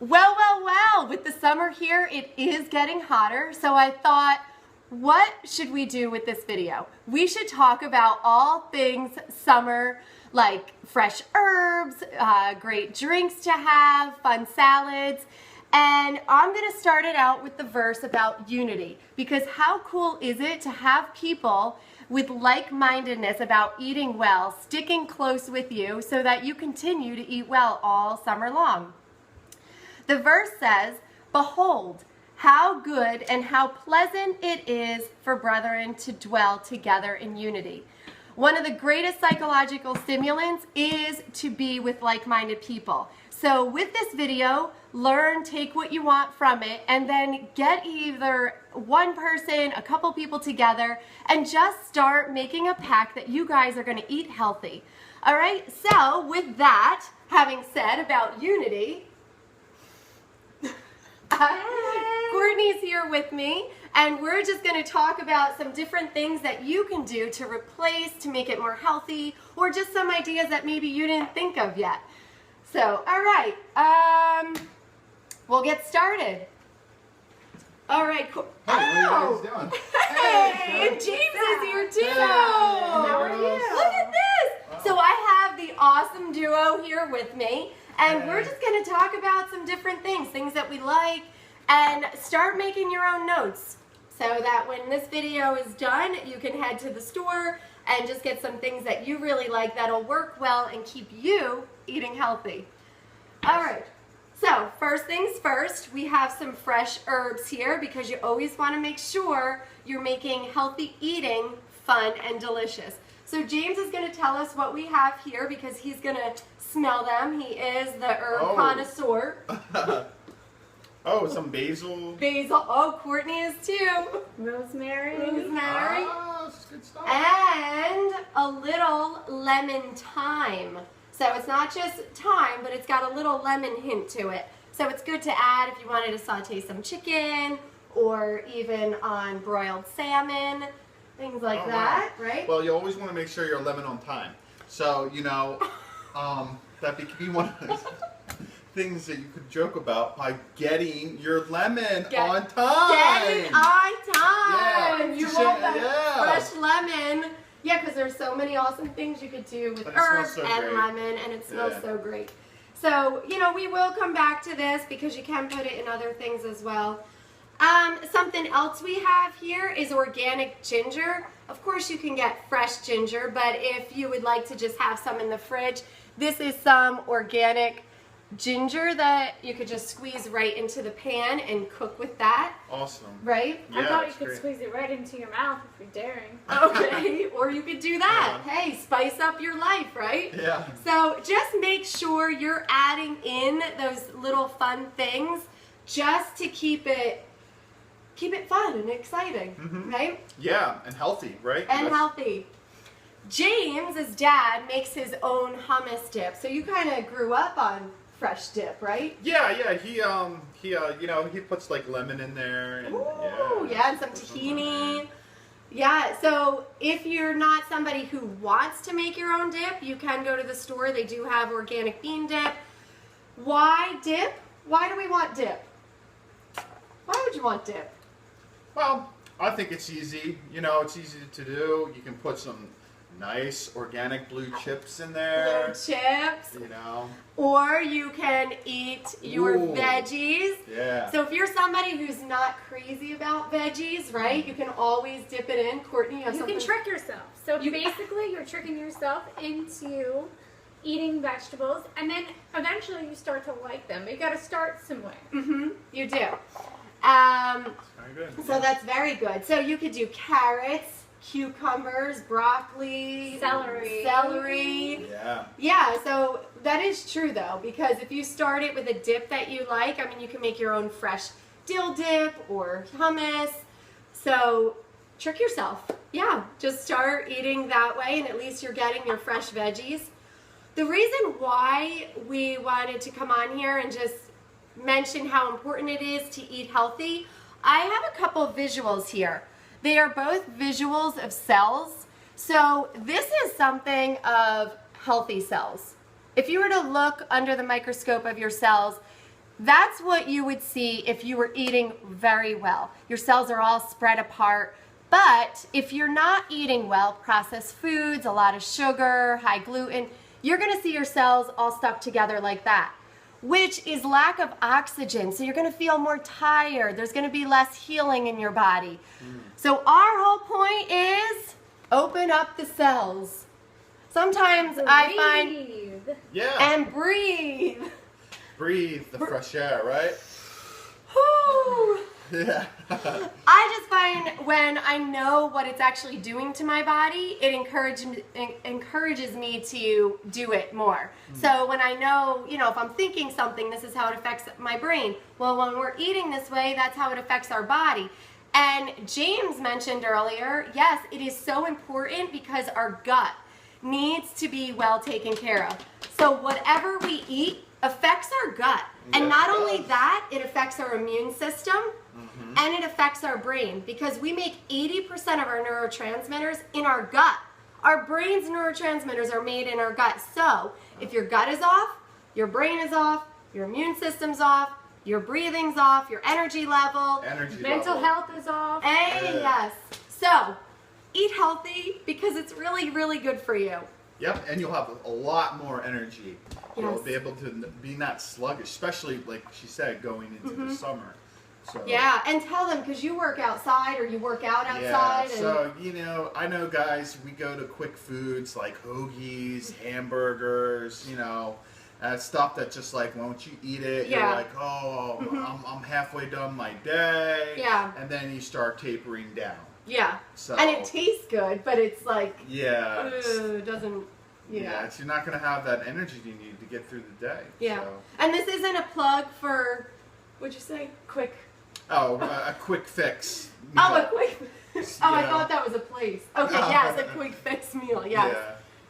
Well, with the summer here, it is getting hotter, so I thought, what should we do with this video? We should talk about all things summer, like fresh herbs, great drinks to have, fun salads, and I'm going to start it out with the verse about unity, because how cool is it to have people with like-mindedness about eating well, sticking close with you so that you continue to eat well all summer long. The verse says, "Behold, how good and how pleasant it is for brethren to dwell together in unity." One of the greatest psychological stimulants is to be with like-minded people. So with this video, learn, take what you want from it, and then get either one person, a couple people together, and just start making a pact that you guys are going to eat healthy. All right, so with that, having said about unity, Courtney's here with me, and we're just going to talk about some different things that you can do to replace, to make it more healthy, or just some ideas that maybe you didn't think of yet. So, all right, we'll get started. All right, cool. Hey, what are you guys doing? Hey, and James is here too. Hey, How are you? Look at this. Wow. So I have the awesome duo here with me, and we're just going to talk about some different things that we like, and start making your own notes so that when this video is done, you can head to the store and just get some things that you really like that'll work well and keep you eating healthy. All right. So first things first, we have some fresh herbs here because you always want to make sure you're making healthy eating fun and delicious. So James is going to tell us what we have here because he's going to smell them. He is the herb connoisseur. Oh, some basil. Basil. Oh, Courtney is too. Rosemary. Oh, this is good stuff. And a little lemon thyme. So it's not just thyme, but it's got a little lemon hint to it. So it's good to add if you wanted to saute some chicken or even on broiled salmon, things like that, right? Well, you always want to make sure you're lemon on time. So, you know, that could be one of those things that you could joke about by getting your lemon on time. Getting on time. Yeah. You want that fresh lemon. Yeah, because there's so many awesome things you could do with herbs and lemon, and it smells so great. So, you know, we will come back to this because you can put it in other things as well. Something else we have here is organic ginger. Of course, you can get fresh ginger, but if you would like to just have some in the fridge, this is some organic ginger that you could just squeeze right into the pan and cook with that. Awesome. Right? Yeah, I thought you could squeeze it right into your mouth if you're daring. Okay, or you could do that. Yeah. Hey, spice up your life, right? Yeah. So just make sure you're adding in those little fun things just to keep it fun and exciting, right? Yeah, and healthy, right? And healthy. James's dad makes his own hummus dip. So you kind of grew up on fresh dip, right? Yeah, he you know, he puts like lemon in there and and some tahini. Yeah, so if you're not somebody who wants to make your own dip, you can go to the store. They do have organic bean dip. Why dip? Why do we want dip? Why would you want dip? Well, I think it's easy. You know, it's easy to do. You can put some nice organic blue chips in there. Blue chips. You know. Or you can eat your veggies. Yeah. So if you're somebody who's not crazy about veggies, right, you can always dip it in. Courtney, You can trick yourself. So basically, you're tricking yourself into eating vegetables, and then eventually you start to like them. But you got to start somewhere. You do. Very good. So that's very good. So you could do carrots, cucumbers, broccoli, celery. Yeah. Yeah, so that is true though, because if you start it with a dip that you like, I mean, you can make your own fresh dill dip or hummus. So trick yourself. Yeah, just start eating that way, and at least you're getting your fresh veggies. The reason why we wanted to come on here and just mention how important it is to eat healthy, I have a couple of visuals here. They are both visuals of cells. So this is something of healthy cells. If you were to look under the microscope of your cells, That's what you would see if you were eating very well. Your cells are all spread apart. But if you're not eating well, processed foods, a lot of sugar, high gluten, you're going to see your cells all stuck together like that, which is lack of oxygen. So you're going to feel more tired. There's going to be less healing in your body. So our whole point is open up the cells. Sometimes I find... Yeah. And breathe. Breathe the fresh air, right? Whew. Yeah. I just find when I know what it's actually doing to my body, it encourages me to do it more. So when I know, if I'm thinking something, this is how it affects my brain. Well, when we're eating this way, that's how it affects our body. And James mentioned earlier, yes, it is so important because our gut needs to be well taken care of. So whatever we eat affects our gut. And not only that, it affects our immune system and it affects our brain because we make 80% of our neurotransmitters in our gut. Our brain's neurotransmitters are made in our gut. So if your gut is off, your brain is off, your immune system's off, your breathing's off, your energy level, mental health is off. Hey, yes. So eat healthy because it's really, really good for you. Yep, and you'll have a lot more energy. You'll Yes. be able to be not sluggish, especially like she said, going into the summer. So, Yeah, and tell them because you work outside or you work out outside. Yeah, so I know guys, we go to quick foods like hoagies, hamburgers, stuff that just like once you eat it, you're like, oh, I'm halfway done my day. Yeah. And then you start tapering down. Yeah. So, And it tastes good, but it's like, yeah. it doesn't, Yeah, so you're not going to have that energy you need to get through the day. Yeah. So. And this isn't a plug for, what'd you say? Quick. Oh, a quick fix. Oh, a quick. Oh, I know. thought that was a place. Okay, yes, a quick fix meal. Yes.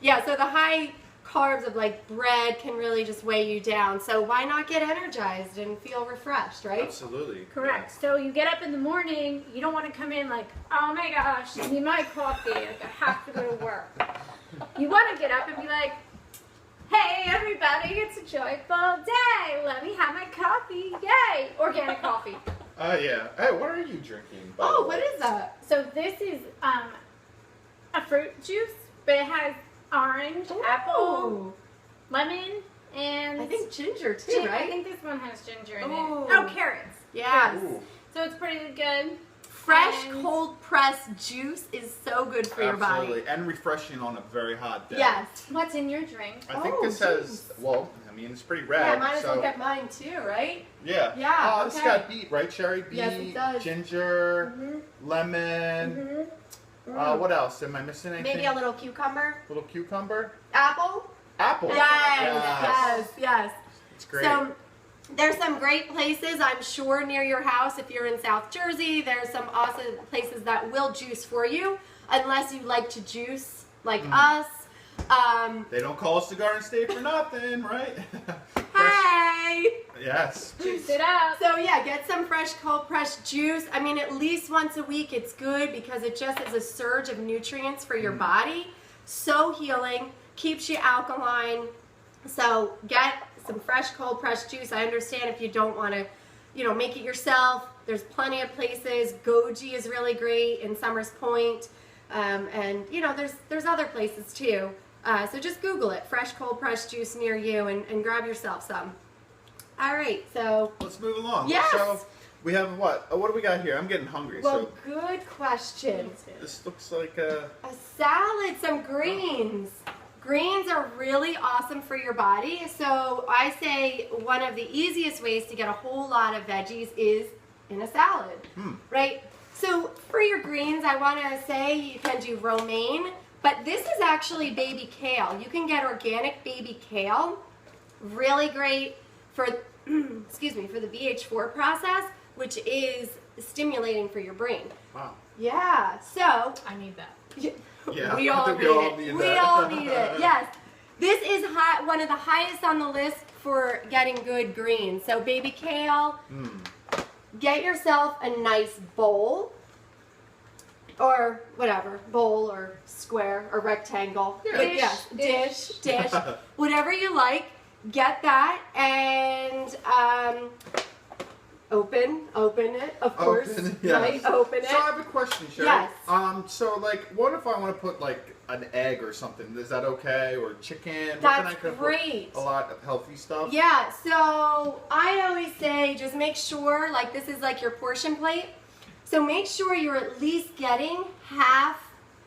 Yeah, so the high carbs of like bread can really just weigh you down. So why not get energized and feel refreshed, right? Absolutely. Correct. So you get up in the morning, you don't want to come in like, oh my gosh, I need my coffee, like I have to go to work. You want to get up and be like, hey everybody, it's a joyful day. Let me have my coffee. Yay! Organic coffee. Yeah. Hey, what are you drinking? Oh, what is that? So this is a fruit juice, but it has orange, apple, lemon, and I think ginger too, right? I think this one has ginger in Ooh. it. Oh, carrots. Yes. Ooh. So it's pretty good. Fresh, And- cold pressed juice is so good for your body. Absolutely. And refreshing on a very hot day. Yes. What's in your drink? I think Oh, this has, it's pretty red. Yeah, might as so, well get mine too, right? Yeah. Yeah, Oh, this okay. got beet, right? Cherry beet, Yes, it does. ginger, lemon. What else? Am I missing anything? Maybe a little cucumber. Little cucumber? Apple? Apple. Yes. It's great. So there's some great places, I'm sure, near your house. If you're in South Jersey, there's some awesome places that will juice for you, unless you like to juice like us. They don't call us the Garden State for nothing, right? Hey! Yes. Juice it up. So yeah, get some fresh cold pressed juice. I mean, at least once a week it's good because it just is a surge of nutrients for your body. So healing, keeps you alkaline. So get some fresh cold pressed juice. I understand if you don't want to, make it yourself. There's plenty of places. Goji is really great in Summers Point. And there's other places too. So just Google it, fresh cold pressed juice near you, and grab yourself some. All right, so. Let's move along. Yes. So we have what? What do we got here? I'm getting hungry. Well, so good question. this looks like a. A salad, some greens. Greens are really awesome for your body. So I say one of the easiest ways to get a whole lot of veggies is in a salad, right? So for your greens, I want to say you can do romaine, but this is actually baby kale. You can get organic baby kale. Really great for, excuse me, for the BH4 process, which is stimulating for your brain. Wow. Yeah, so. I need that. Yeah, We all need it. We all need it. Yes. This is one of the highest on the list for getting good greens. So baby kale, get yourself a nice bowl or whatever, bowl or square or rectangle. Yeah. But yes, dish, whatever you like. Get that and Open it, of course. Open, yes. Right? Open it. So I have a question, Sherry. Yes. So like, what if I want to put like an egg or something? Is that okay? Or chicken? That's great. A lot of healthy stuff. Yeah, so I always say just make sure, like this is like your portion plate. So make sure you're at least getting half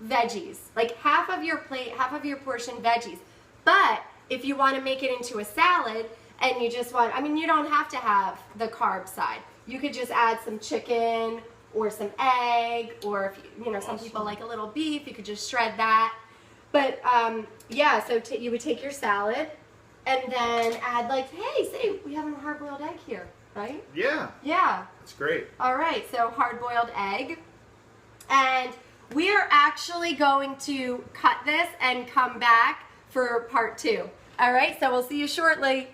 veggies. Like half of your plate, half of your portion veggies. But if you want to make it into a salad and you just want, I mean, you don't have to have the carb side. You could just add some chicken or some egg, or if you know, some people like a little beef, you could just shred that. But yeah, so you would take your salad and then add like, hey, say we have a hard-boiled egg here, right? Yeah. Yeah. That's great. All right, so hard-boiled egg. And we are actually going to cut this and come back for part 2. All right, so we'll see you shortly.